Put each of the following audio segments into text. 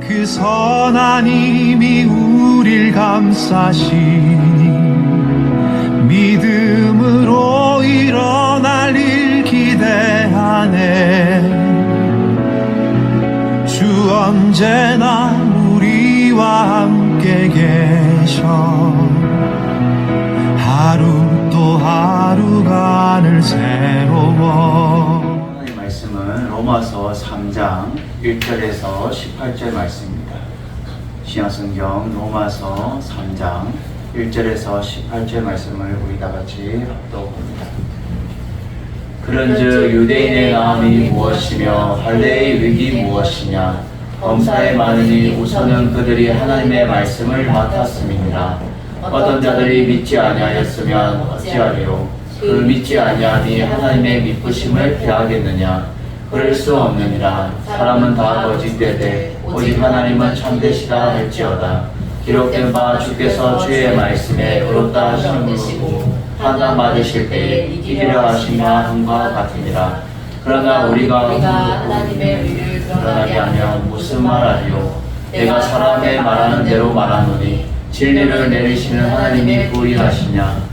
그 선한 힘이 우릴 감싸시니 믿음으로 일어날 일 기대하네. 주 언제나 우리와 함께 계셔. 하루 또 하루가 늘 새로워. 하나님의 말씀은 로마서 3장 1절에서 18절 말씀입니다. 신약성경 로마서 3장 1절에서 18절 말씀을 우리 다 같이 합독합니다. 그런즉 유대인의 나음이 무엇이며 할례의 의기 무엇이냐. 범사에 많으니 우선은 그들이 하나님의 말씀을 맡았음이니라. 어떤 자들이 믿지 아니하였으면 어찌하리요. 그 믿지 아니하니 하나님의 미쁘심을 배하겠느냐. 그럴 수 없느니라. 사람은 다 거짓되되 오직 하나님은 참되시다 할지어다. 기록된 바 주께서 주의 말씀에 의롭다 하심으로 판단 받으실 때에 이기려 하시마 함과 같으니라. 그러나 우리가 하나님의 의를 드러나게 하면 무슨 말하리요. 내가 사람의 말하는 대로 말하노니 진리를 내리시는 하나님이 부인하시냐.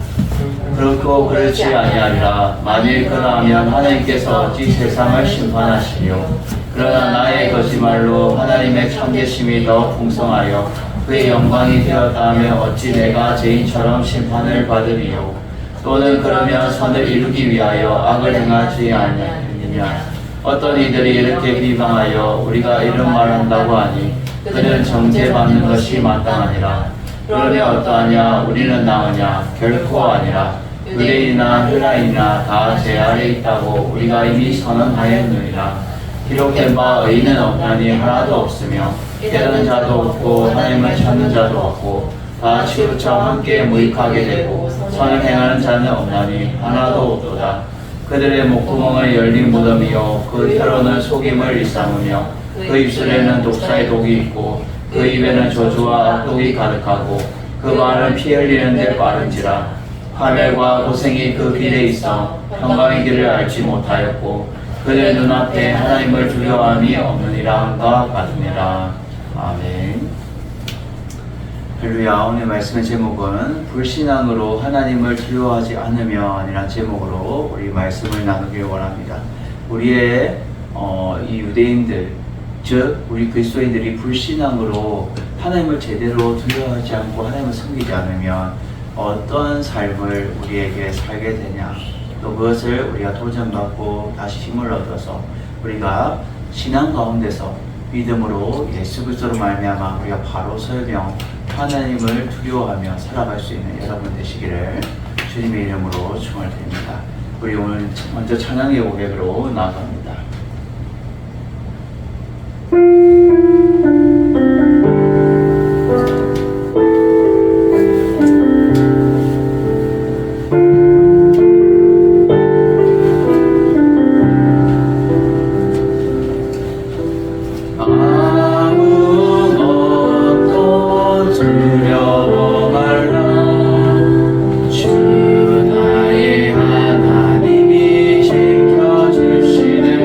그렇고 그렇지 아니하리라. 만일 그러하면 하나님께서 어찌 세상을 심판하시리요. 그러나 나의 거짓말로 하나님의 참되심이 더 풍성하여 그의 영광이 되었다 하면 어찌 내가 죄인처럼 심판을 받으리요. 또는 그러면 선을 이루기 위하여 악을 행하지 아니하느냐. 어떤 이들이 이렇게 비방하여 우리가 이런 말을 한다고 하니 그는 정죄받는 것이 마땅하니라. 그러면 어떠하냐. 우리는 나으냐. 결코 아니라. 유대인이나 헬라인이나 다 제 아래 있다고 우리가 이미 선언하였느니라. 기록된 바 의인은 없나니 하나도 없으며 깨닫는 자도 없고 하나님을 찾는 자도 없고 다 치우쳐 함께 무익하게 되고 선을 행하는 자는 없나니 하나도 없도다. 그들의 목구멍은 열린 무덤이요 그 혀로는 속임을 일삼으며 그 입술에는 독사의 독이 있고 그 입에는 저주와 악독이 가득하고 그 말은 피 흘리는 데 빠른지라. 파멸과 고생이 그 길에 있어 평강의 길을 알지 못하였고 그들 눈앞에 하나님을 두려워함이 없느니라 함과 같으니라. 아멘. 할렐루야. 오늘 말씀의 제목은 불신앙으로 하나님을 두려워하지 않으면 이란 제목으로 우리 말씀을 나누길 원합니다. 우리의 이 유대인들 즉 우리 그리스도인들이 불신앙으로 하나님을 제대로 두려워하지 않고 하나님을 섬기지 않으면 어떤 삶을 우리에게 살게 되냐. 또 그것을 우리가 도전받고 다시 힘을 얻어서 우리가 신앙 가운데서 믿음으로 예수 그리스도로 말미암아 우리가 바로 설명 하나님을 두려워하며 살아갈 수 있는 여러분 되시기를 주님의 이름으로 축원드립니다. 우리 오늘 먼저 찬양의 고백으로 나아갑니다. 주 나의 하나님이 지켜주시네.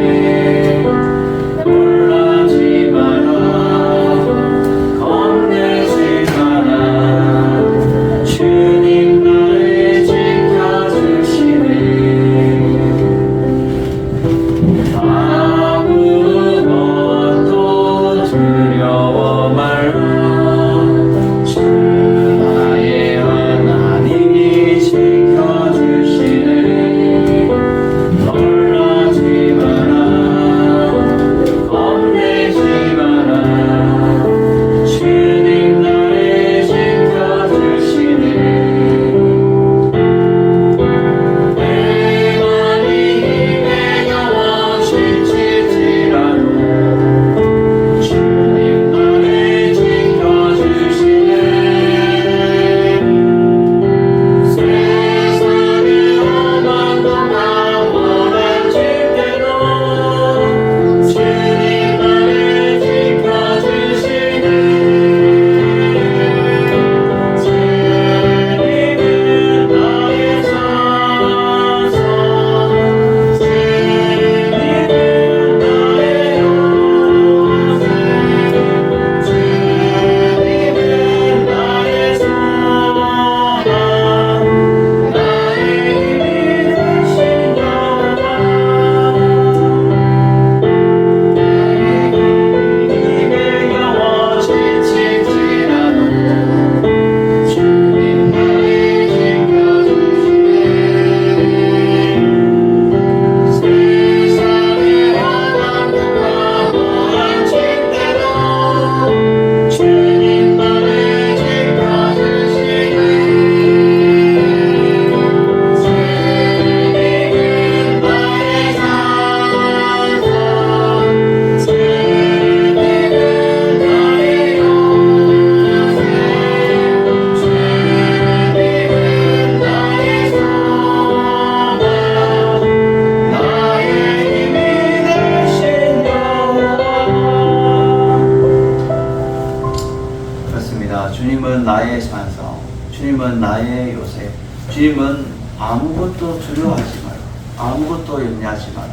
주님은 나의 산성, 주님은 나의 요새, 주님은 아무것도 두려워하지 마라, 아무것도 염려하지 마라,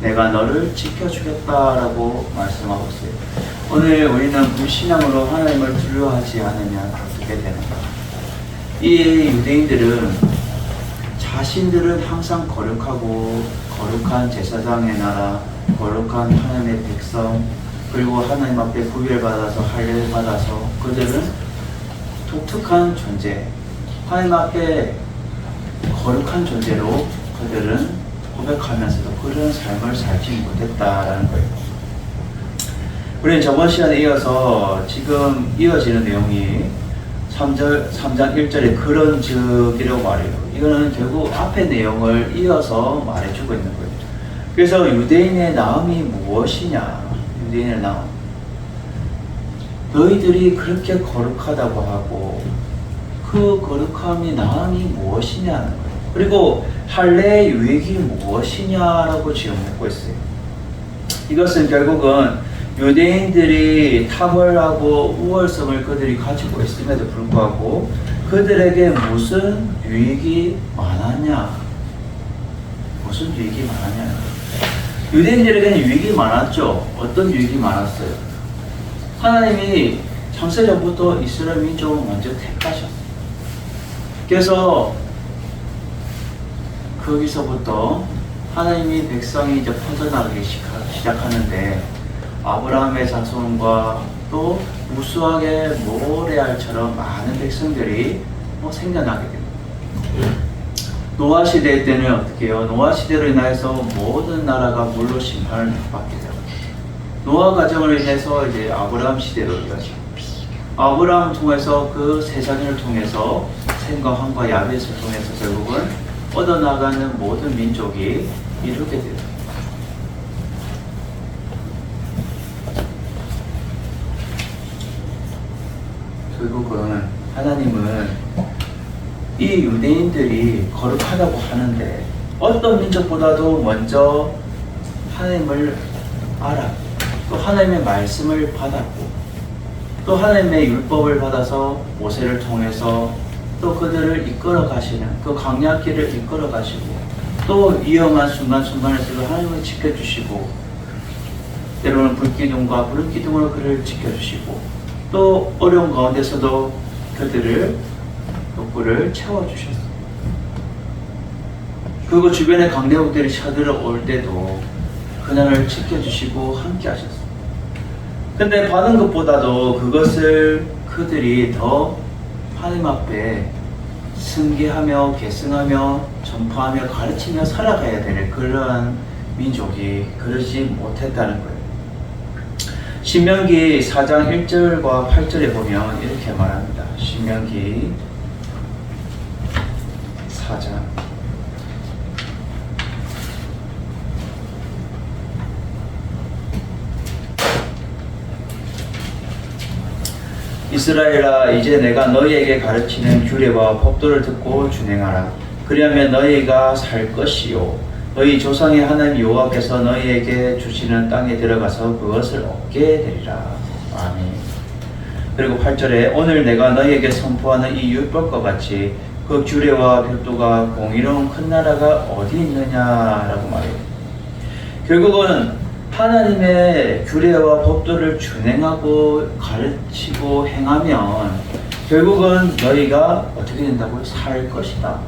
내가 너를 지켜주겠다라고 말씀하고 있어요. 오늘 우리는 불신앙으로 하나님을 두려워하지 않으면 어떻게 되는가? 이 유대인들은 자신들은 항상 거룩하고 거룩한 제사장의 나라, 거룩한 하나님의 백성, 그리고 하나님 앞에 구별받아서 할례를 받아서 그들은 독특한 존재, 하나님 앞에 거룩한 존재로 그들은 고백하면서도 그런 삶을 살지 못했다라는 거예요. 우리는 저번 시간에 이어서 지금 이어지는 내용이 3장 1절에 그런 즉이라고 말해요. 이거는 결국 앞의 내용을 이어서 말해주고 있는 거예요. 그래서 유대인의 나음이 무엇이냐? 유대인의 나음. 너희들이 그렇게 거룩하다고 하고 그 거룩함이 나음이 무엇이냐는 거예요. 그리고 할례의 유익이 무엇이냐라고 지금 묻고 있어요. 이것은 결국은 유대인들이 탁월하고 우월성을 그들이 가지고 있음에도 불구하고 그들에게 무슨 유익이 많았냐? 무슨 유익이 많았냐? 유대인들에게는 유익이 많았죠. 어떤 유익이 많았어요? 하나님이 창세전부터 이스라엘 민족을 먼저 택하셨어요. 그래서 거기서부터 하나님이 백성이 이제 퍼져나가기 시작하는데 아브라함의 자손과 또 무수하게 모래알처럼 많은 백성들이 생겨나게 됩니다. 노아 시대 때는 어떻게 해요? 노아 시대로 인해서 모든 나라가 물로 심판을 받게 돼요. 노아 가정을 인해서 이제 아브라함 시대로 이어지고 아브라함 통해서 그 세상을 통해서 셈과 함과 야벳을 통해서 결국은 뻗어나가는 모든 민족이 이루게 돼요. 결국은 하나님은 이 유대인들이 거룩하다고 하는데 어떤 민족보다도 먼저 하나님을 알았고 또 하나님의 말씀을 받았고 또 하나님의 율법을 받아서 모세를 통해서 또 그들을 이끌어 가시는 그 광야길을 이끌어 가시고 또 위험한 순간순간에서도 하나님을 지켜주시고 때로는 불기둥과 구름기둥으로 그를 지켜주시고 또 어려운 가운데서도 그들을 욕구를 채워주셨어요. 그리고 주변의 강대국들이 쳐들어올 때도 그날을 지켜주시고 함께 하셨어요. 근데 받은 것보다도 그것을 그들이 더 하나님 앞에 승계하며 계승하며 전파하며 가르치며 살아가야 되는 그러한 민족이 그러지 못했다는 거예요. 신명기 4장 1절과 8절에 보면 이렇게 말합니다. 신명기 4장 이스라엘아, 이제 내가 너희에게 가르치는 규례와 법도를 듣고 준행하라. 그리하면 너희가 살 것이요 너희 조상의 하나님 여호와께서 너희에게 주시는 땅에 들어가서 그것을 얻게 되리라. 아멘. 그리고 8절에 오늘 내가 너희에게 선포하는 이 율법과 같이 그 규례와 법도가 공의로운 큰 나라가 어디 있느냐라고 말해요. 결국은 하나님의 규례와 법도를 준행하고 가르치고 행하면 결국은 너희가 어떻게 된다고요? 살 것이다.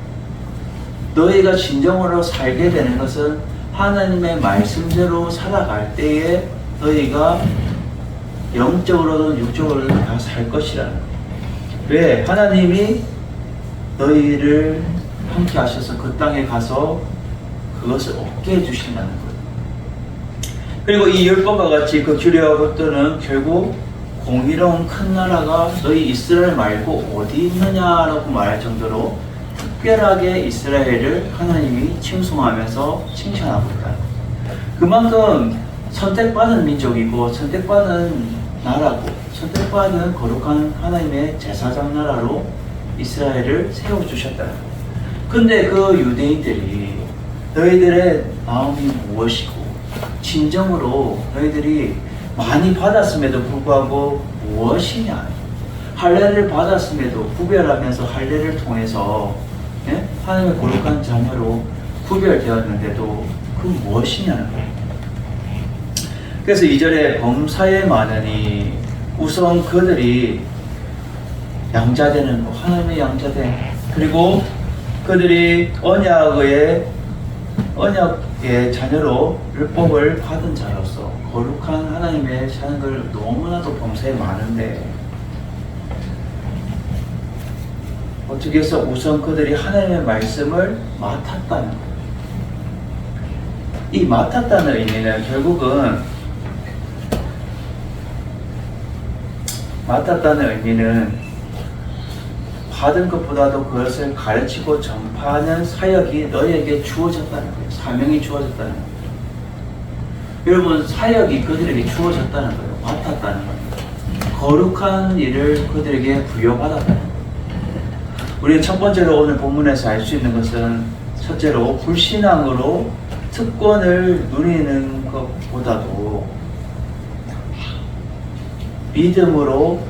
너희가 진정으로 살게 되는 것은 하나님의 말씀대로 살아갈 때에 너희가 영적으로든 육적으로든 다 살 것이라는 거예요. 왜? 하나님이 너희를 함께 하셔서 그 땅에 가서 그것을 얻게 해주신다는 거예요. 그리고 이 율법과 같이 그 규례와 법도는 결국 공의로운 큰 나라가 너희 이스라엘 말고 어디 있느냐라고 말할 정도로 특별하게 이스라엘을 하나님이 칭송하면서 칭찬하고 있다. 그만큼 선택받은 민족이고 선택받은 나라고 선택받은 거룩한 하나님의 제사장 나라로 이스라엘을 세워주셨다. 근데 그 유대인들이 너희들의 마음이 무엇이고 진정으로 너희들이 많이 받았음에도 불구하고 무엇이냐? 할례를 받았음에도 구별하면서 할례를 통해서 예? 하나님의 거룩한 자녀로 구별되었는데도 그 무엇이냐는 거예요. 그래서 2절에 범사에 많으니 우선 그들이 양자되는 거, 하나님의 양자됨, 그리고 그들이 언약의 자녀로 율법을 받은 자로서 거룩한 하나님의 자녀들 너무나도 범사에 많은데 어떻게 해서 우선 그들이 하나님의 말씀을 맡았다는 거예요. 이 맡았다는 의미는 결국은 받은 것보다도 그것을 가르치고 전파하는 사역이 너희에게 주어졌다는 거예요. 사명이 주어졌다는 거예요. 여러분, 사역이 그들에게 주어졌다는 거예요. 맡았다는 거예요. 거룩한 일을 그들에게 부여받았다는 거예요. 우리가 첫 번째로 오늘 본문에서 알 수 있는 것은 첫째로 불신앙으로 특권을 누리는 것보다도 믿음으로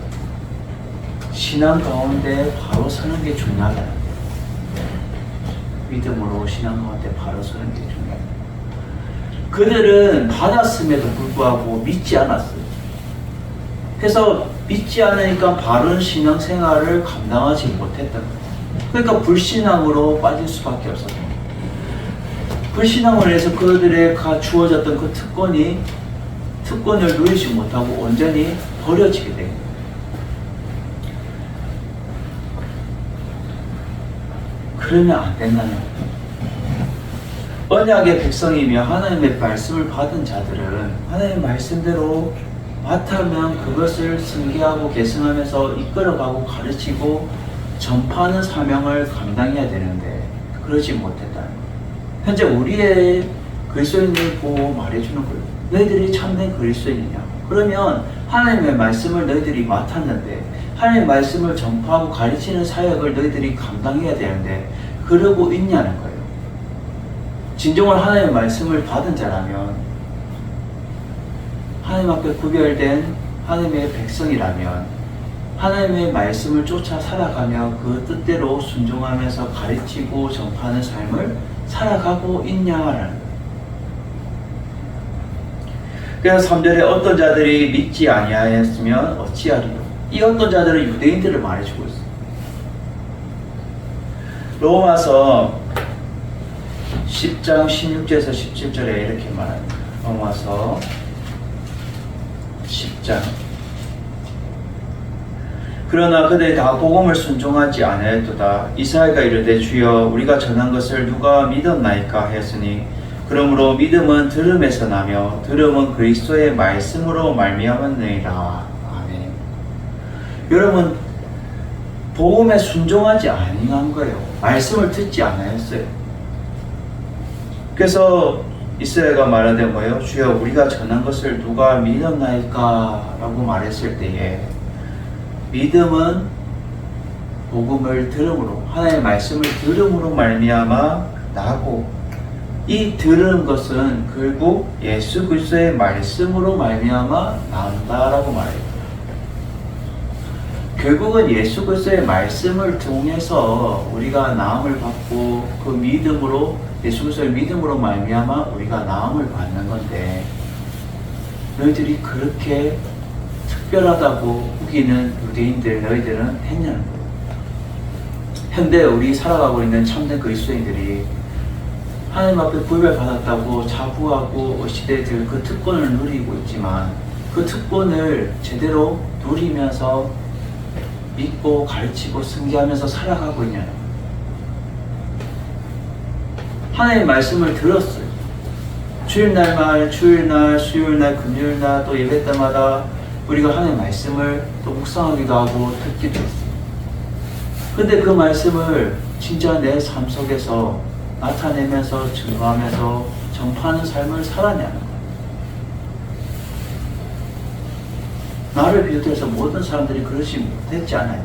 신앙 가운데 바로 서는 게 중요하다. 믿음으로 신앙 가운데 바로 서는 게 중요하다. 그들은 받았음에도 불구하고 믿지 않았어요. 그래서 믿지 않으니까 바른 신앙 생활을 감당하지 못했던 거예요. 그러니까 불신앙으로 빠질 수밖에 없었던 거예요. 불신앙을 해서 그들에게 주어졌던 그 특권을 누리지 못하고 온전히 버려지게 됩니다. 그러면 안 된다는 거예요. 언약의 백성이며 하나님의 말씀을 받은 자들은 하나님의 말씀대로 맡으면 그것을 승계하고 계승하면서 이끌어가고 가르치고 전파하는 사명을 감당해야 되는데 그러지 못했다는 거예요. 현재 우리의 그리스도인을 보고 말해주는 거예요. 너희들이 참된 그리스도인이냐? 그러면 하나님의 말씀을 너희들이 맡았는데 하나님의 말씀을 전파하고 가르치는 사역을 너희들이 감당해야 되는데 그러고 있냐는 거예요. 진정으로 하나님의 말씀을 받은 자라면 하나님 앞에 구별된 하나님의 백성이라면 하나님의 말씀을 쫓아 살아가며 그 뜻대로 순종하면서 가르치고 전파하는 삶을 살아가고 있냐라는 거예요. 그래서 3절에 어떤 자들이 믿지 아니하였으면 어찌하리요. 이 어떤 자들은 유대인들을 말해주고 있어요. 로마서 10장 16절에서 17절에 이렇게 말합니다. 로마서 10장. 그러나 그들이 다 복음을 순종하지 아니하였도다. 이사야가 이르되 주여 우리가 전한 것을 누가 믿었나이까 하였으니 그러므로 믿음은 들음에서 나며 들음은 그리스도의 말씀으로 말미암았느니라. 아멘. 여러분, 복음에 순종하지 아니한 거예요. 말씀을 듣지 않았어요. 그래서 이사야가 말하되 뭐예요? 주여 우리가 전한 것을 누가 믿었나이까? 라고 말했을 때에 믿음은 복음을 들음으로, 하나님의 말씀을 들음으로 말미암아 나고, 이 들은 것은 결국 예수 그리스도의 말씀으로 말미암아 나온다라고 말해요. 결국은 예수 그리스도의 말씀을 통해서 우리가 나음을 받고 그 믿음으로, 예수 그리스도의 믿음으로 말미암아 우리가 나음을 받는 건데, 너희들이 그렇게 특별하다고 우기는 유대인들 너희들은 했냐는 거예요. 현대 우리 살아가고 있는 참된 그리스도인들이 하나님 앞에 구별받았다고 자부하고 시대들 그 특권을 누리고 있지만 그 특권을 제대로 누리면서 믿고 가르치고 승계하면서 살아가고 있냐는 거예요. 하나님의 말씀을 들었어요. 주일날, 수요일날, 금요일날 또 예배 때마다 우리가 하나님의 말씀을 또 묵상하기도 하고 듣기도 했어요. 근데 그 말씀을 진짜 내 삶 속에서 나타내면서 증거하면서 전파하는 삶을 살았냐는 거예요. 나를 비롯해서 모든 사람들이 그러지 못했지 않았냐.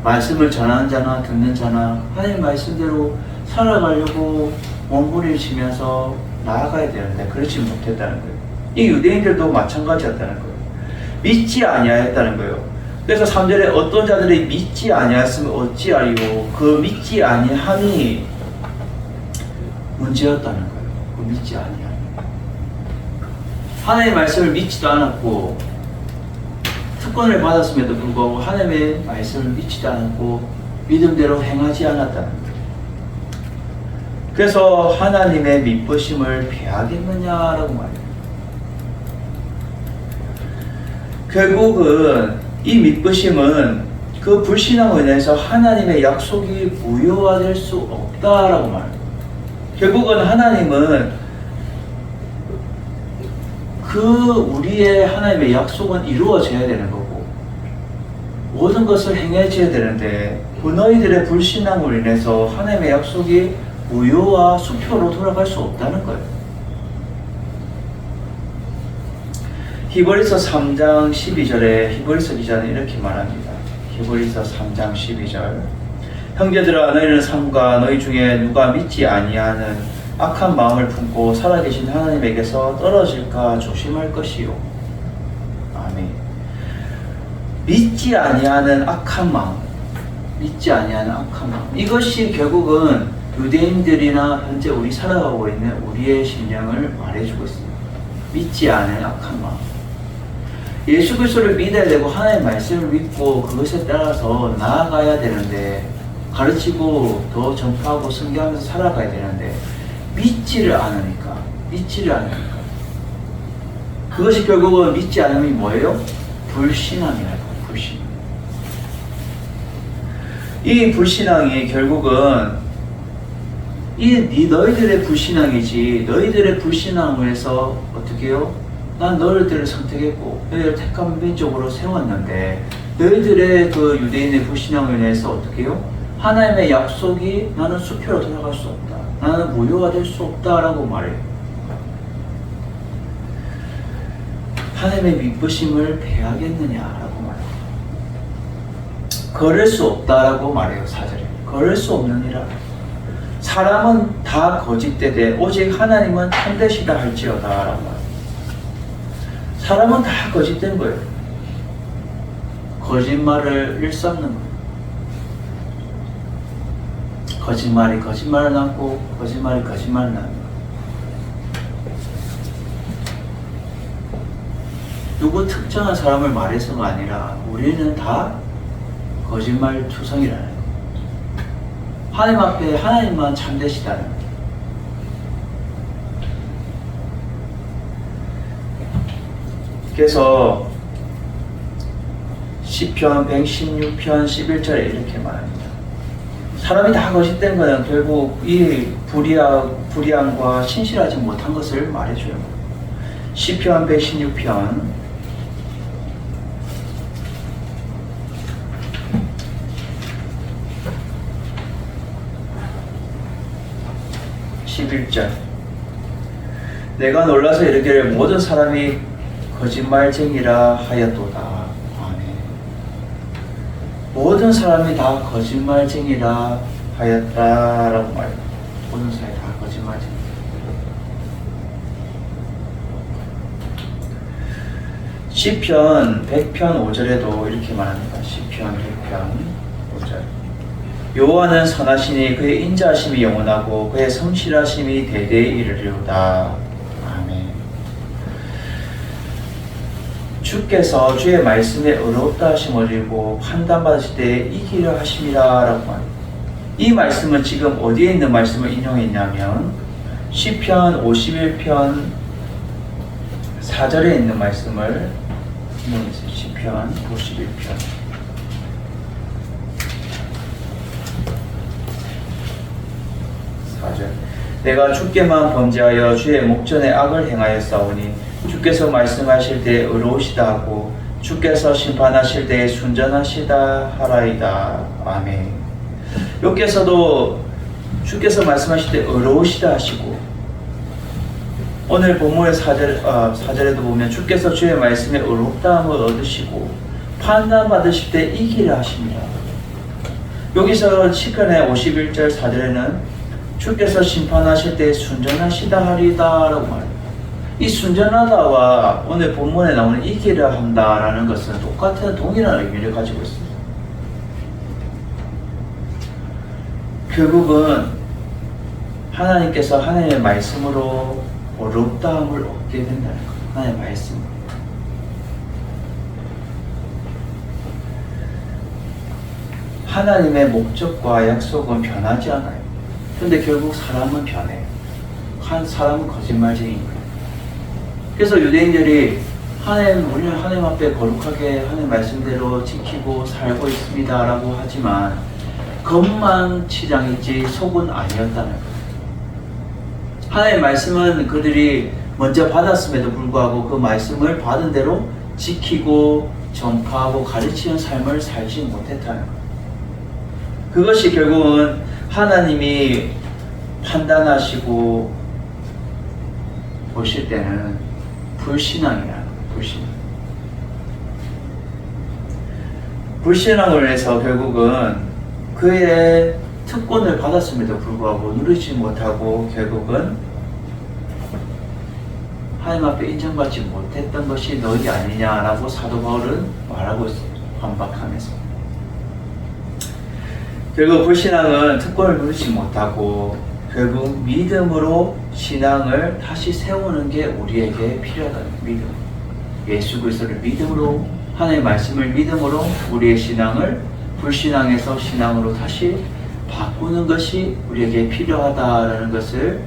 말씀을 전하는 자나 듣는 자나 하나님의 말씀대로 살아가려고 몸부림치면서 나아가야 되는데 그렇지 못했다는 거예요. 이 유대인들도 마찬가지였다는 거예요. 믿지 아니하였다는 거예요. 그래서 3절에 어떤 자들이 믿지 아니하였으면 어찌하리요. 그 믿지 아니함이 문제였다는 거예요. 그 믿지 아니함. 하나님의 말씀을 믿지도 않았고 특권을 받았음에도 불구하고 하나님의 말씀을 믿지도 않았고 믿음대로 행하지 않았다는 거예요. 그래서 하나님의 믿으심을 배하겠느냐라고 말해요. 결국은 이 믿으심은 그 불신앙으로 인해서 하나님의 약속이 무효화될 수 없다라고 말해요. 결국은 하나님은 우리의 하나님의 약속은 이루어져야 되는 거고 모든 것을 행해져야 되는데 그 너희들의 불신앙으로 인해서 하나님의 약속이 무효와 수표로 돌아갈 수 없다는 거예요. 히브리서 3장 12절에 히브리서 기자는 이렇게 말합니다. 히브리서 3장 12절 형제들아 너희는 삼가 너희 중에 누가 믿지 아니하는 악한 마음을 품고 살아계신 하나님에게서 떨어질까 조심할 것이요. 아멘. 믿지 아니하는 악한 마음, 믿지 아니하는 악한 마음, 이것이 결국은 유대인들이나 현재 우리 살아가고 있는 우리의 심령을 말해주고 있습니다. 믿지 않은 악한 마음. 예수 그리스도를 믿어야 되고 하나님의 말씀을 믿고 그것에 따라서 나아가야 되는데 가르치고 더 전파하고 선교하면서 살아가야 되는데 믿지를 않으니까 그것이 결국은 믿지 않음이 뭐예요? 불신앙이라고. 불신앙. 이 불신앙이 결국은 너희들의 불신앙이지 너희들의 불신앙을 해서 어떻게 해요? 난 너희들을 선택했고 너희를 택한 민족으로 세웠는데 너희들의 그 유대인의 불신앙을 인해서 어떻게 해요? 하나님의 약속이 나는 수표로 돌아갈 수 없다. 나는 무효가 될 수 없다라고 말해요. 하나님의 믿으심을 배하겠느냐라고 말해요. 걸을 수 없다라고 말해요. 4절에. 걸을 수 없느니라. 사람은 다 거짓되되 오직 하나님은 참되시다 할지어다라고 말해요. 사람은 다 거짓된 거예요. 거짓말을 일삼는 거예요. 거짓말이 거짓말을 낳고 거짓말이 거짓말을 낳는 거예요. 누구 특정한 사람을 말해서가 아니라 우리는 다 거짓말 투성이라는 거예요. 하나님 앞에 하나님만 참되시다는 거예요. 그래서 시편 116편 11절에 이렇게 말합니다. 사람이 다 거짓된 것은 결국 이 불의함과 신실하지 못한 것을 말해줘요. 시편 116편 11절 내가 놀라서 이르기를 모든 사람이 거짓말쟁이라 하였도다. 아멘. 모든 사람이 다 거짓말쟁이라 하였다라고 말해요. 모든 사람이 다 거짓말쟁이. 시편 100편 5절에도 이렇게 말합니다. 시편 100편 5절 여호와는 선하시니 그의 인자하심이 영원하고 그의 성실하심이 대대에 이르리로다. 주께서 주의 말씀에 의롭다 하심을 이루고 판단받으실 때에 이기려 하심이라 라고 말합니다. 이 말씀은 지금 어디에 있는 말씀을 인용했냐면 시편 51편 4절에 있는 말씀을 인용했어요. 시편 51편 4절 내가 주께만 범죄하여 주의 목전에 악을 행하였사오니 주께서 말씀하실 때에 의로우시다 하고 주께서 심판하실 때에 순전하시다 하라이다. 아멘. 여기에서도 주께서 말씀하실 때 의로우시다 하시고 오늘 본문의 4절에도 보면 주께서 주의 말씀에 의롭다함을 얻으시고 판단받으실 때 이기라 하십니다. 여기서 시편의 51절 4절에는 주께서 심판하실 때 순전하시다 하리다 라고 말합니다. 이 순전하다와 오늘 본문에 나오는 이기려 한다라는 것은 똑같은 동일한 의미를 가지고 있습니다. 결국은 하나님께서 하나님의 말씀으로 어렵다함을 얻게 된다는 거예요. 하나님의 말씀. 하나님의 목적과 약속은 변하지 않아요. 근데 결국 사람은 변해요. 한 사람은 거짓말쟁인 거예요. 그래서 유대인들이 우리는 하나님 앞에 거룩하게 하나님 말씀대로 지키고 살고 있습니다 라고 하지만 겉만 치장이지 속은 아니었다는 거예요. 하나님의 말씀은 그들이 먼저 받았음에도 불구하고 그 말씀을 받은 대로 지키고 전파하고 가르치는 삶을 살지 못했다는 거예요. 그것이 결국은 하나님이 판단하시고 보실 때는 불신앙이라는 거예요. 불신앙을 해서 결국은 그의 특권을 받았음에도 불구하고 누리지 못하고 결국은 하나님 앞에 인정받지 못했던 것이 너희 아니냐라고 사도 바울은 말하고 있어요. 반박하면서. 결국 불신앙은 특권을 누리지 못하고 결국 믿음으로 신앙을 다시 세우는 게 우리에게 필요하다는 믿음. 예수 그리스도를 믿음으로, 하나님의 말씀을 믿음으로 우리의 신앙을 불신앙에서 신앙으로 다시 바꾸는 것이 우리에게 필요하다라는 것을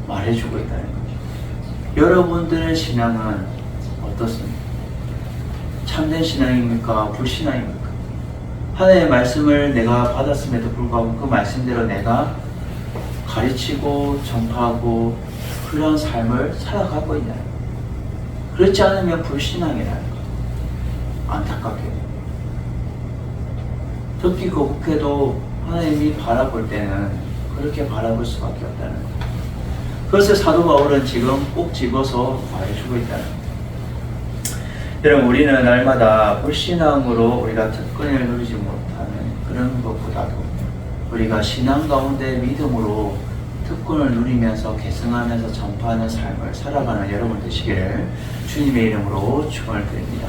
말해주고 있다는 거죠. 여러분들의 신앙은 어떻습니까? 참된 신앙입니까? 불신앙입니까? 하나님의 말씀을 내가 받았음에도 불구하고 그 말씀대로 내가 가르치고 전파하고 그런 삶을 살아가고 있나요? 그렇지 않으면 불신앙이라는 거. 안타깝게. 듣기 거북해도 하나님이 바라볼 때는 그렇게 바라볼 수밖에 없다는 거. 그것을 사도 바울은 지금 꼭 집어서 말해주고 있다는 거. 여러분, 우리는 날마다 불신앙으로 우리가 특권을 누리지 못하는 그런 것보다도 우리가 신앙 가운데 믿음으로 특권을 누리면서 계승하면서 전파하는 삶을 살아가는 여러분 되시기를 주님의 이름으로 축원을 드립니다.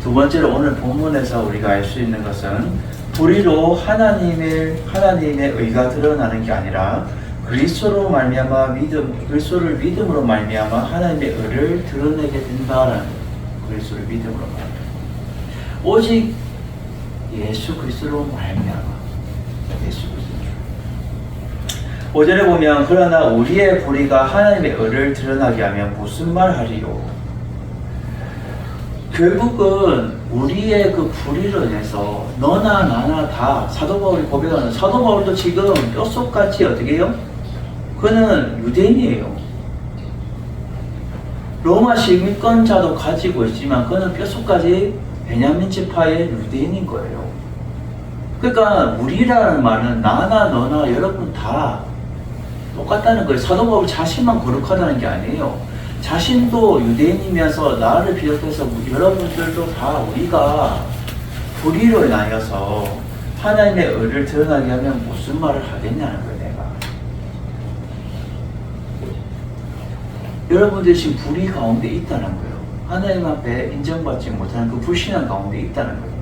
두 번째로 오늘 본문에서 우리가 알 수 있는 것은 불의로 하나님의 의가 드러나는 게 아니라 그리스도로 말미암아 그리스도를 믿음으로 말미암아 하나님의 의를 드러내게 된다라는 거예요. 그리스도를 믿음으로 말미암아 오직 예수 그리스도로 말미암아 예수 그리스도. 5절에 보면 그러나 우리의 불의가 하나님의 의를 드러나게 하면 무슨 말 하리요? 결국은 우리의 그 불의로 인해서 너나 나나 다 사도 바울이 고백하는 사도 바울도 지금 뼛속같이 어떻게 해요? 그는 유대인이에요. 로마 시민권자도 가지고 있지만 그는 뼛속까지 베냐민 지파의 유대인인 거예요. 그러니까 우리라는 말은 나나 너나 여러분 다 똑같다는 거예요. 사도 바울 자신만 거룩하다는 게 아니에요. 자신도 유대인이면서 나를 비롯해서 여러분들도 다 우리가 불의로 인하여서 하나님의 의를 드러나게 하면 무슨 말을 하겠냐는 거예요. 내가 여러분들이 지금 불의 가운데 있다는 거예요. 하나님 앞에 인정받지 못하는 그 불신앙 가운데 있다는 거예요.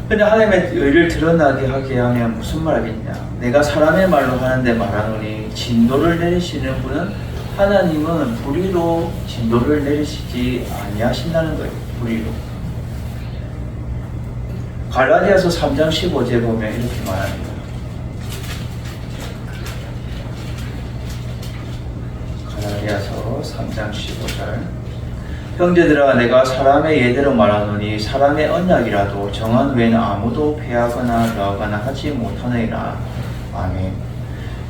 근데 하나님의 의를 드러나게 하게 하면 무슨 말 하겠냐? 내가 사람의 말로 하는데 말하노니 진도를 내리시는 분은 하나님은 불의로 진도를 내리시지 아니하신다는 거예요. 불의로. 갈라디아서 3장 15절에 보면 이렇게 말합니다. 갈라디아서 3장 15절 형제들아 내가 사람의 예대로 말하노니 사람의 언약이라도 정한 외에는 아무도 폐하거나 더하거나 하지 못하느니라. 아멘.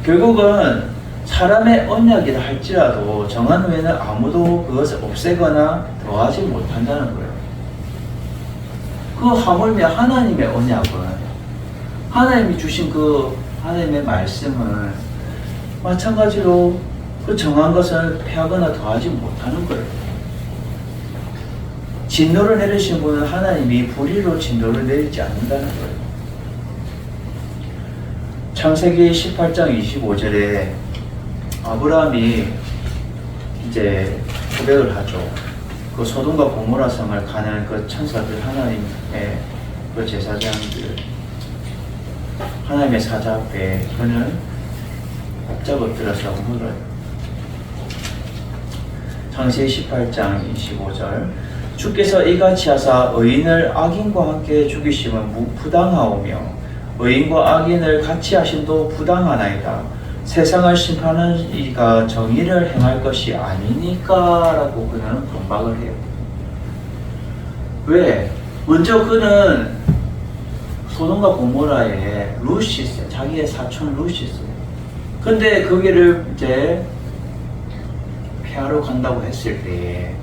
결국은 사람의 언약이라 할지라도 정한 외에는 아무도 그것을 없애거나 더하지 못한다는 거예요. 그 하물며 하나님의 언약은 하나님이 주신 그 하나님의 말씀은 마찬가지로 그 정한 것을 폐하거나 더하지 못하는 거예요. 진노를 내리신 분은 하나님이 불의로 진노를 내리지 않는다는 거예요. 창세기 18장 25절에 아브라함이 이제 고백을 하죠. 그 소돔과 고모라 성을 가는 그 천사들, 하나님의 그 제사장들, 하나님의 사자 앞에 그는 엎자고 엎드려서 물어요. 창세기 18장 25절. 주께서 이같이 하사 의인을 악인과 함께 죽이심은 부당하오며 의인과 악인을 같이 하심도 부당하나이다. 세상을 심판하는 이가 정의를 행할 것이 아니니까 라고 그는 반박을 해요. 왜? 먼저 그는 소돔과 고모라에 루시스, 자기의 사촌 루시스, 근데 거기를 이제 폐하러 간다고 했을 때에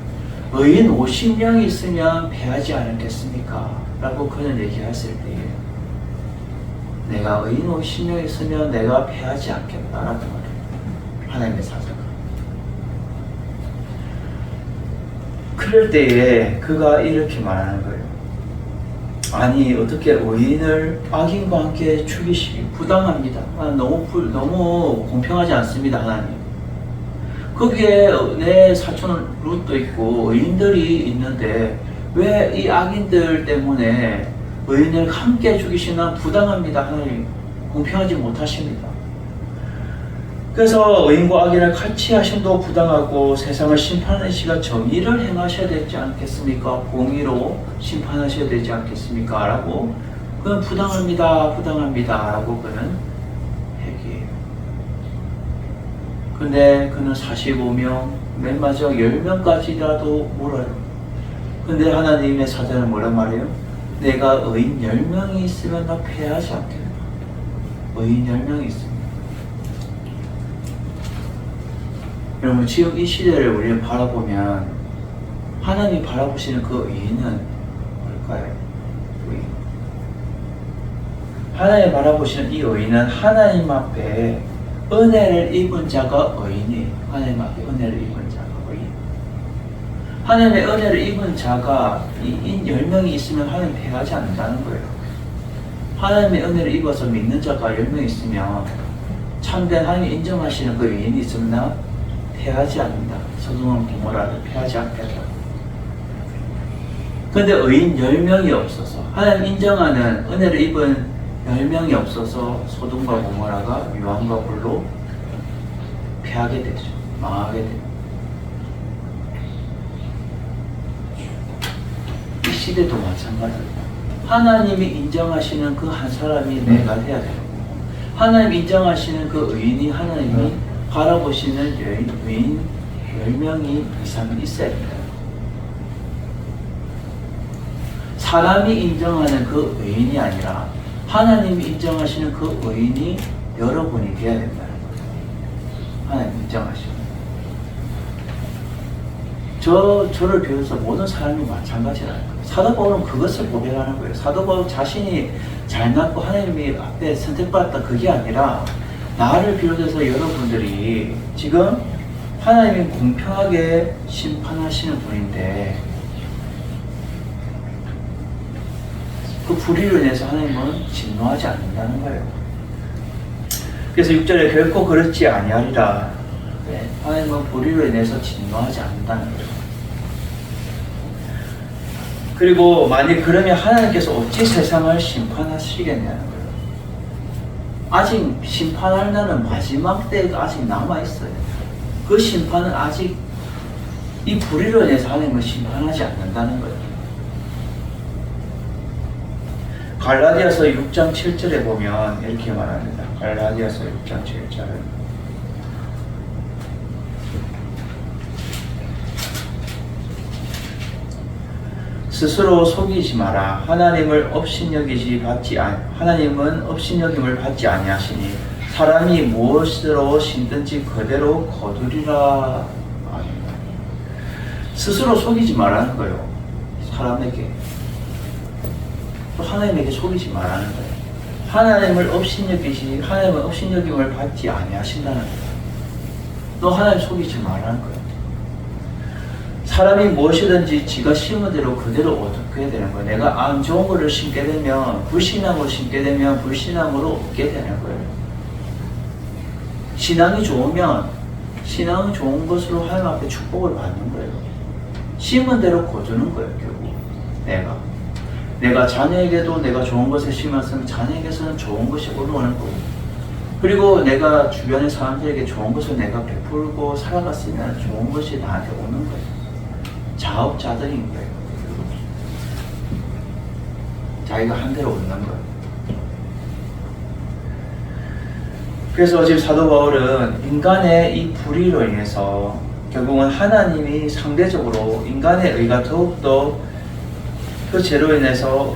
의인 50명이 있으면 패하지 않겠습니까? 라고 그는 얘기했을 때에 내가 의인 50명 있으면 내가 패하지 않겠다라고 말해요. 하나님의 사자가. 그럴 때에 그가 이렇게 말하는 거예요. 아니 어떻게 의인을 악인과 함께 죽이시기 부당합니다. 너무 공평하지 않습니다. 하나님. 거기에 내 사촌 룻도 있고 의인들이 있는데 왜 이 악인들 때문에 의인을 함께 죽이시나 부당합니다. 하나님. 공평하지 못하십니다. 그래서 의인과 악인을 같이 하심도 부당하고 세상을 심판하는 시가 정의를 행하셔야 되지 않겠습니까? 공의로 심판하셔야 되지 않겠습니까? 라고 그는 부당합니다. 라고 그는 얘기해요. 근데 그는 45명, 맨 마지막 10명까지라도 물어요. 근데 하나님의 사자는 뭐란 말이에요? 내가 의인 10명이 있으면 나 패하지 않겠다. 의인 10명이 있습니다. 여러분 지금 이 시대를 우리는 바라보면 하나님이 바라보시는 그 의인은 뭘까요? 의인. 하나님이 바라보시는 이 의인은 하나님 앞에 은혜를 입은 자가 의인이에요. 하나님 앞에 은혜를 입은 자가 의인. 하나님의 은혜를 입은 자가 이 10명이 있으면 하나님 패하지 않는다는 거예요. 하나님의 은혜를 입어서 믿는 자가 10명 있으면 참된 하나님이 인정하시는 그 의인이 있으나 패하지 않는다. 소돔과 고모라를 패하지 않겠다. 근데 의인 10명이 없어서 하나님 인정하는 은혜를 입은 10명이 없어서 소돔과 고모라가 유황과 불로 패하게 되죠. 망하게 됩니다. 이 시대도 마찬가지입니다. 하나님이 인정하시는 그 한 사람이 내가 돼야 되고 하나님 인정하시는 그 의인이 하나님이 바라보시는 의인 10명이 이상 있어야 됩니다. 사람이 인정하는 그 의인이 아니라 하나님이 인정하시는 그 의인이 여러분이 되어야 된다는 거예요. 하나님 인정하시는. 저를 비롯해서 모든 사람이 마찬가지라는 거예요. 사도 바울은 그것을 고백하는 거예요. 사도 바울 자신이 잘났고 하나님이 앞에 선택받았다 그게 아니라 나를 비롯해서 여러분들이 지금 하나님이 공평하게 심판하시는 분인데 그 불의로 인해서 하나님은 진노하지 않는다는 거예요. 그래서 6절에 결코 그렇지 아니하리라. 네, 하나님은 불의로 인해서 진노하지 않는다는 거예요. 그리고 만약 그러면 하나님께서 어찌 세상을 심판하시겠냐는 거예요. 아직 심판할 날은 마지막 때가 아직 남아있어요. 그 심판은 아직 이 불의로 인해서 하나님은 심판하지 않는다는 거예요. 갈라디아서 6장 7절에 보면 이렇게 말합니다. 갈라디아서 6장 7절. 스스로 속이지 마라. 하나님은 업신여김을 받지 아니하시니 사람이 무엇으로 심든지 그대로 거두리라. 스스로 속이지 말라는 거예요. 사람에게. 또 하나님에게 속이지 말라는 거예요. 하나님은 업신여김을 받지 아니하신다는 거예요. 너 하나님 속이지 말라는 거예요. 사람이 무엇이든지 지가 심은 대로 그대로 얻게 되는 거예요. 내가 안 좋은 거를 심게 되면 불신앙으로 심게 되면 불신앙으로 얻게 되는 거예요. 신앙이 좋으면 신앙은 좋은 것으로 하나님 앞에 축복을 받는 거예요. 심은 대로 거두는 거예요. 결국 내가 자녀에게도 내가 좋은 것을 심었으면 자녀에게서는 좋은 것이 올라오는 거고, 그리고 내가 주변의 사람들에게 좋은 것을 내가 베풀고 살아갔으면 좋은 것이 나한테 오는 거예요. 자업자득인 거예요. 자기가 한 대로 얻는 거예요. 그래서 지금 사도 바울은 인간의 이 불의로 인해서 결국은 하나님이 상대적으로 인간의 의가 더욱더 그 죄로 인해서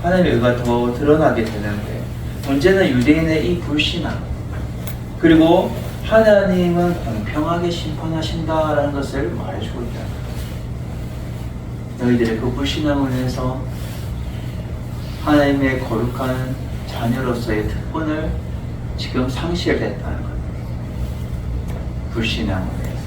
하나님의 의가 더 드러나게 되는데, 문제는 유대인의 이 불신앙, 그리고 하나님은 공평하게 심판하신다라는 것을 말해주고 있다. 너희들의 그 불신앙을 위해서 하나님의 거룩한 자녀로서의 특권을 지금 상실했다는 것. 불신앙을 위해서.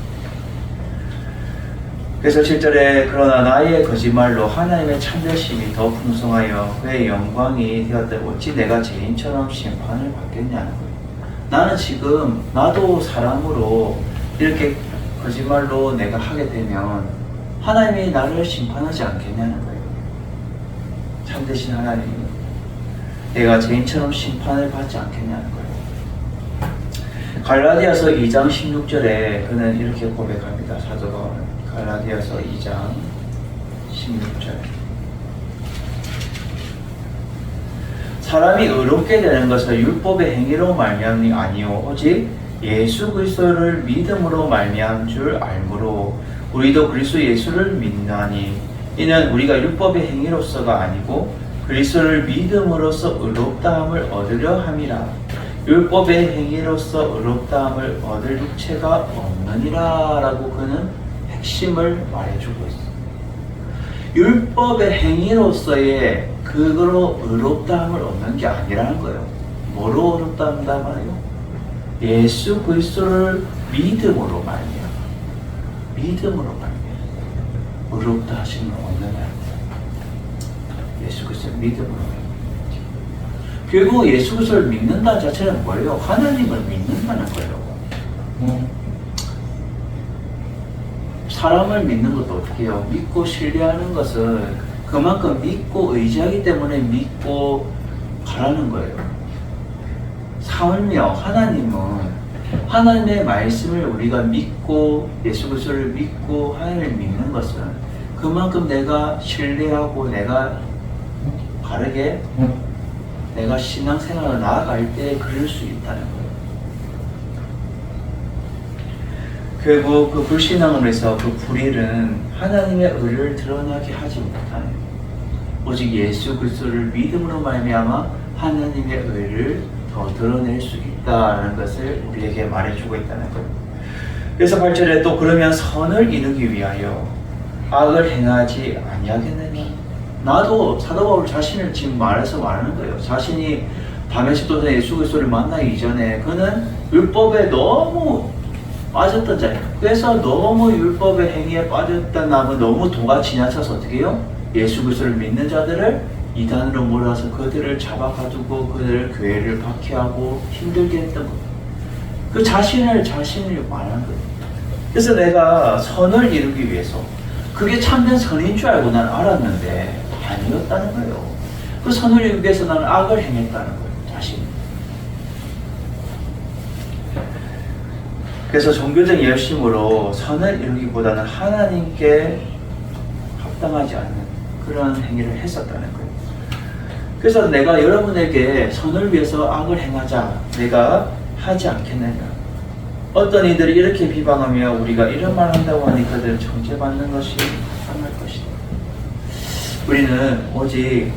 그래서 7절에 그러나 나의 거짓말로 하나님의 참되심이 더 풍성하여 그의 영광이 되었다고 어찌 내가 죄인처럼 심판을 받겠냐는 거예요. 나는 지금 나도 사람으로 이렇게 거짓말로 내가 하게 되면 하나님이 나를 심판하지 않겠냐는 거예요. 참되신 하나님이 내가 죄인처럼 심판을 받지 않겠냐는 거예요. 갈라디아서 2장 16절에 그는 이렇게 고백합니다. 사도 바울은 갈라디아서 2장 16절. 사람이 의롭게 되는 것은 율법의 행위로 말미암이 아니요 오직 예수 그리스도를 믿음으로 말미암 줄 알므로 우리도 그리스도 예수를 믿나니 이는 우리가 율법의 행위로서가 아니고 그리스도를 믿음으로써 의롭다함을 얻으려 함이라. 율법의 행위로서 의롭다함을 얻을 육체가 없느니라 라고 그는 핵심을 말해주고 있어요. 율법의 행위로서의 그거로 의롭다함을 얻는 게 아니라는 거예요. 뭐로 의롭다함을 말해요? 예수 그리스도를 믿음으로 말이야. 믿음으로 말이야. 의롭다 하심을 얻는다는 거예요. 예수 그리스도를 믿음으로 말이야. 결국 예수 그리스도를 믿는다는 자체는 뭐예요? 하나님을 믿는다는 거예요. 사람을 믿는 것도 어떻게 해요? 믿고 신뢰하는 것은 그만큼 믿고 의지하기 때문에 믿고 가라는 거예요. 하물며 하나님은 하나님의 말씀을 우리가 믿고 예수 그리스도를 믿고 하나님을 믿는 것은 그만큼 내가 신뢰하고 내가 바르게 내가 신앙생활을 나아갈 때 그럴 수 있다는 거예요. 결국 그 불신앙으로 해서 그 불의는 하나님의 의를 드러나게 하지 못하는, 오직 예수 그리스도를 믿음으로 말미암아 하나님의 의를 더 드러낼 수 있다는 것을 우리에게 말해주고 있다는 거예요. 그래서 8절에 또 그러면 선을 이루기 위하여 악을 행하지 아니하겠느냐. 나도 사도 바울 자신을 지금 말해서 말하는 거예요. 자신이 다메섹 도상에 예수 그리스도를 만나기 이전에 그는 율법에 너무 빠졌던 자예요. 그래서 너무 율법의 행위에 빠졌던 남은 너무 도가 지나쳐서 어떻게 해요? 예수 그리스도를 믿는 자들을 이단으로 몰아서 그들을 잡아가두고 그들을 교회를 박해하고 힘들게 했던 거예요. 그 자신을 말하는 거예요. 그래서 내가 선을 이루기 위해서 그게 참된 선인 줄 알고 난 알았는데 아니었다는 거예요. 그 선을 이루기 위해서 나는 악을 행했다는 거예요. 자신이. 그래서 종교적 열심으로 선을 이루기보다는 하나님께 합당하지 않는 그런 행위를 했었다는 거예요. 그래서 내가 여러분에게 선을 위해서 악을 행하자 내가 하지 않겠느냐. 어떤 이들이 이렇게 비방하며 우리가 이런 말 한다고 하니 그들은 정죄받는 것이 합당할 것이다. 우리는 오직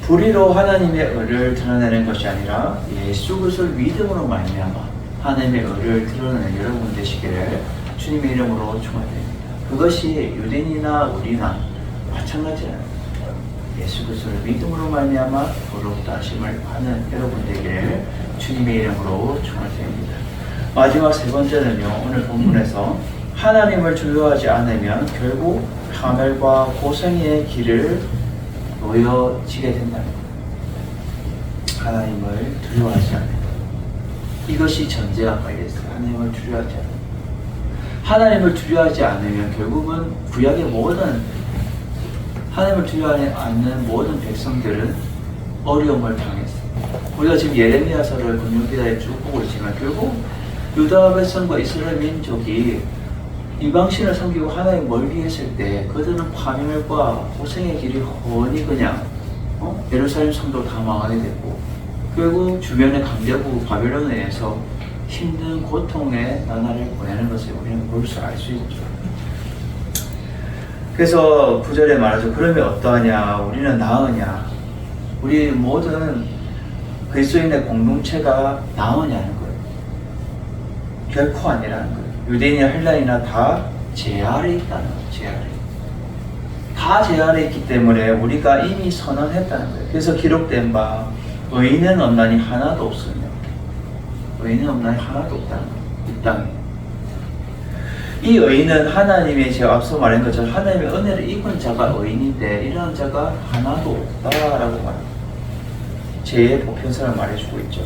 불의로 하나님의 의를 드러내는 것이 아니라 예수 그리스도를 믿음으로 말미암아 하나님의 의를 드러내는 여러분 되시기를 주님의 이름으로 축원드립니다. 그것이 유대인이나 우리나 마찬가지라는 예수 그리스도를 믿음으로 말미암아 의롭다 하심을 받는 여러분 되기를 주님의 이름으로 축원드립니다. 마지막 세 번째는요, 오늘 본문에서 하나님을 두려워하지 않으면 결국 파멸과 고생의 길을 놓여지게 된다는 것. 하나님을 두려워하지 않는 것. 이것이 전제가 깔려있어요. 하나님을 두려워하지 않는 것. 하나님을 두려워하지 않으면 결국은 구약의 모든 하나님을 두려워하지 않는 모든 백성들은 어려움을 당했어요. 우리가 지금 예레미야서를 금융기다에 쭉 보고 있지만 결국 유다 백성과 이스라엘 민족이 이방신을 섬기고 하나님 멀리 했을 때 그들은 파멸과 고생의 길이 훤히 그냥 예루살렘 성도 다 망하게 됐고 결국 주변의 강대국 바벨론에 의해서 힘든 고통의 나날을 보내는 것을 우리는 볼 수 알 수 있죠. 그래서 9절에 말하죠. 그러면 어떠하냐? 우리는 나으냐? 우리 모든 그리스도인의 공동체가 나으냐는 거예요. 결코 아니라는 거예요. 유대인이나 헬라인이나 다 제 아래 있다는 거예요. 제 아래. 다 제 아래 있기 때문에 우리가 이미 선언했다는 거예요. 그래서 기록된 바 의인은 없나니 하나도 없으며 의인은 없나니 하나도 없다는 거예요. 이 땅에. 이 의인은 하나님의 제가 앞서 말한 것처럼 하나님의 은혜를 입은 자가 의인인데 이런 자가 하나도 없다라고 말합니다. 제 보편성을 말해주고 있죠.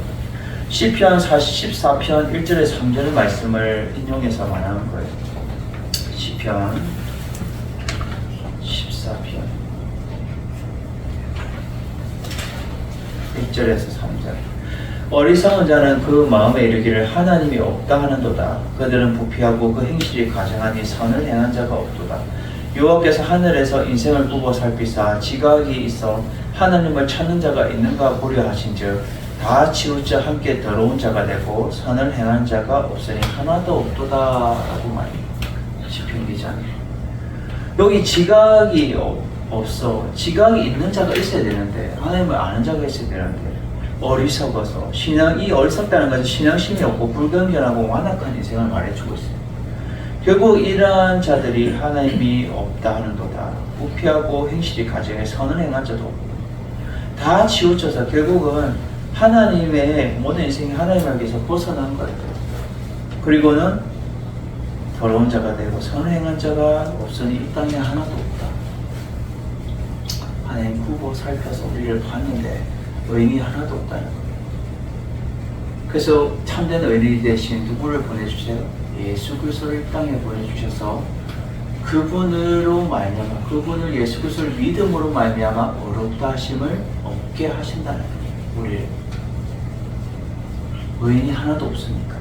시편 14편 1절에 3절의 말씀을 인용해서 말하는 거예요. 시편 14편 1절에서 3절. 어리석은 자는 그 마음에 이르기를 하나님이 없다 하는도다. 그들은 부패하고 그 행실이 가증하니 선을 행한 자가 없도다. 여호와께서 하늘에서 인생을 보고 살피사 지각이 있어 하나님을 찾는 자가 있는가 보려 하신즉 다 치우쳐 함께 더러운 자가 되고 선을 행한 자가 없으니 하나도 없도다라고 말합니다. 시편 기자는 여기 지각이 없어. 지각이 있는 자가 있어야 되는데 하나님을 아는 자가 있어야 되는데 어리석어서 이 어리석다는 것은 신앙심이 없고 불건전하고 완악한 인생을 말해주고 있어요. 결국 이러한 자들이 하나님이 없다 하는도다. 부패하고 행실이 가정에 선을 행한 자도 없고 다 치우쳐서 결국은 하나님의 모든 인생이 하나님에게서 벗어난 거예요. 그리고는 더러운 자가 되고 선을 행한 자가 없으니 이 땅에 하나도 없다. 하나님 후보 살펴서 우리를 봤는데 의인이 하나도 없다는 거예요. 그래서 참된 의인이 대신 누구를 보내주세요? 예수 그리스도를 이 땅에 보내주셔서 그분으로 말미암아 그분을 예수 그리스도를 믿음으로 말미암아 어렵다 하심을 얻게 하신다는 거예요. 우리를 의인이 하나도 없으니까.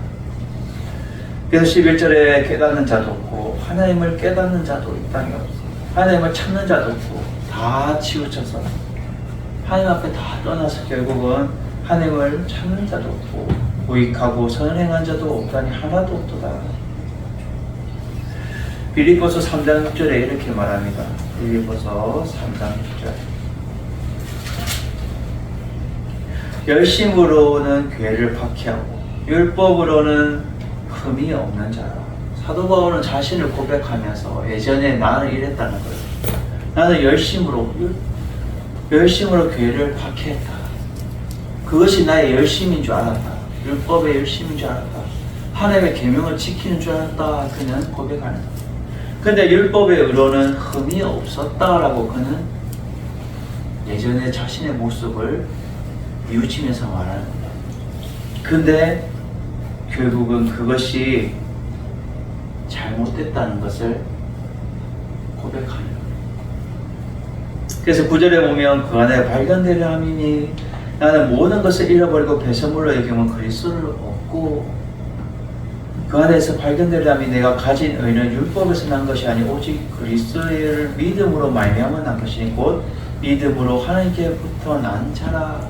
그래서 11절에 깨닫는 자도 없고 하나님을 깨닫는 자도 이 땅에 없어요. 하나님을 찾는 자도 없고 다 치우쳐서 하나님 앞에 다 떠나서 결국은 하나님을 찾는 자도 없고 고익하고 선을 행한 자도 없다니 하나도 없도다. 빌립보서 3장 6절에 이렇게 말합니다. 빌립보서 3장 6절. 열심으로는 교회를 박해하고 율법으로는 흠이 없는 자라. 사도 바울은 자신을 고백하면서 예전에 나는 이랬다는 거예요. 나는 열심으로 교회를 박해했다. 그것이 나의 열심인 줄 알았다. 율법의 열심인 줄 알았다. 하나님의 계명을 지키는 줄 알았다. 그는 고백하는 거예요. 근데 율법의 의로는 흠이 없었다라고 그는 예전에 자신의 모습을 뉘우치면서 말하는 거예요. 근데 결국은 그것이 잘못됐다는 것을 고백하는 거예요. 그래서 9절에 보면 그 안에 발견되려 함이니 나는 모든 것을 잃어버리고 배설물로 여기면 그리스도를 얻고 그 안에서 발견되려 함이 내가 가진 의는 율법에서 난 것이 아니 오직 그리스도를 믿음으로 말미암아 난 것이니 곧 믿음으로 하나님께부터 난 자라.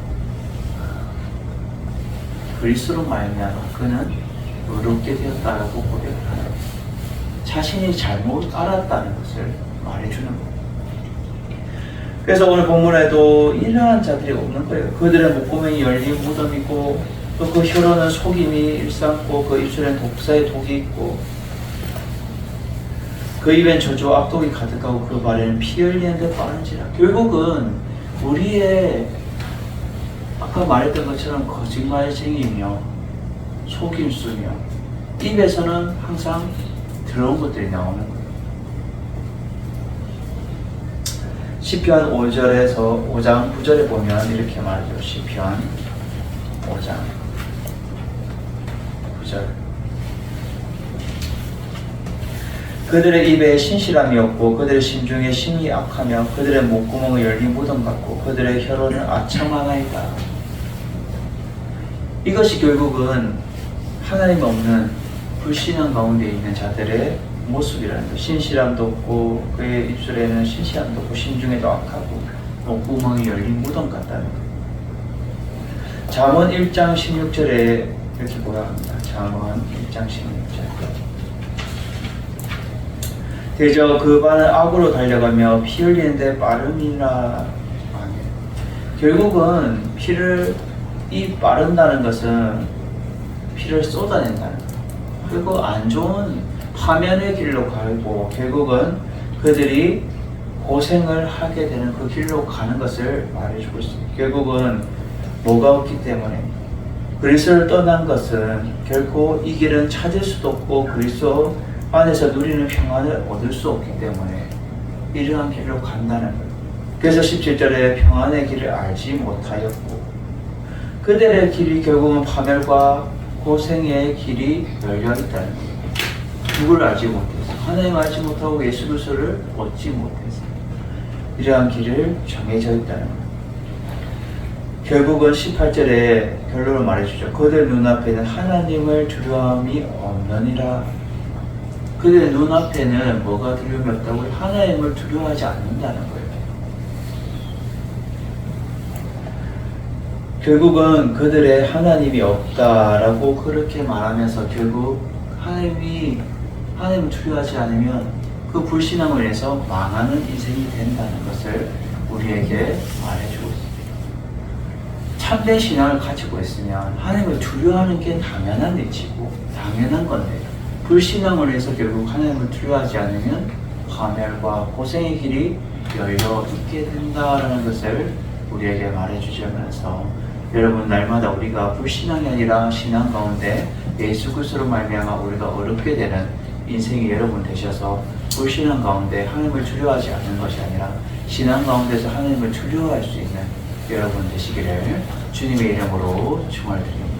그리스도로 말미암아 그는 의롭게 되었다라고 고백을 하는 거예요. 자신이 잘못 알았다는 것을 말해주는 거예요. 그래서 오늘 본문에도 이러한 자들이 없는 거예요. 그들의 목구멍이 열린 무덤이고 또 그 혀로는 속임이 일삼고 그 입술엔 독사의 독이 있고 그 입엔 저주와 악독이 가득하고 그 발에는 피 흘리는 데 빠른지라. 결국은 우리의 아까 말했던 것처럼 거짓말쟁이며 속임수며 입에서는 항상 더러운 것들이 나오는 거예요. 시편 5장 9절에 보면 이렇게 말하죠. 시편 5장 9절. 그들의 입에 신실함이 없고 그들의 심중에 심이 악하며 그들의 목구멍은 열린 무덤 같고 그들의 혀로는 아첨하나이다. 이것이 결국은 하나님 없는 불신앙 가운데 있는 자들의 모습이라는 것. 신실함도 없고 그의 입술에는 신실함도 없고 심중에도 악하고 목구멍이 열린 무덤 같다는 것. 잠언 1장 16절에 이렇게 고백합니다. 잠언 1장 16절. 대저 그 발은 악으로 달려가며 피 흘리는데 빠름이라. 아멘. 결국은 이 빠른다는 것은 피를 쏟아낸다는 것. 그리고 안 좋은 파멸의 길로 가고 결국은 그들이 고생을 하게 되는 그 길로 가는 것을 말해주고 있습니다. 결국은 뭐가 없기 때문에 그리스도를 떠난 것은 결코 이 길은 찾을 수도 없고 그리스도 안에서 누리는 평안을 얻을 수 없기 때문에 이러한 길로 간다는 거예요. 그래서 17절에 평안의 길을 알지 못하였고 그들의 길이 결국은 파멸과 고생의 길이 열려있다는 거예요. 누구를 알지 못해서 하나님 알지 못하고 예수 그리스도를 얻지 못해서 이러한 길을 정해져 있다는 거예요. 결국은 18절에 결론을 말해주죠. 그들 눈앞에는 하나님을 두려움이 없느니라. 그들의 눈앞에는 뭐가 두려움이 없다고요? 하나님을 두려워하지 않는다는 거예요. 결국은 그들의 하나님이 없다라고 그렇게 말하면서 결국 하나님을 두려워하지 않으면 그 불신앙을 인해서 망하는 인생이 된다는 것을 우리에게 말해주고 있습니다. 참된 신앙을 가지고 있으면 하나님을 두려워하는 게 당연한 이치고 당연한 건데 불신앙을 해서 결국 하나님을 두려워하지 않으면 파멸과 고생의 길이 열려 있게 된다는 것을 우리에게 말해주시면서 여러분 날마다 우리가 불신앙이 아니라 신앙 가운데 예수 그리스도로 말미암아 우리가 어렵게 되는 인생이 여러분 되셔서 불신앙 가운데 하나님을 두려워하지 않는 것이 아니라 신앙 가운데서 하나님을 두려워할 수 있는 여러분 되시기를 주님의 이름으로 축원드립니다.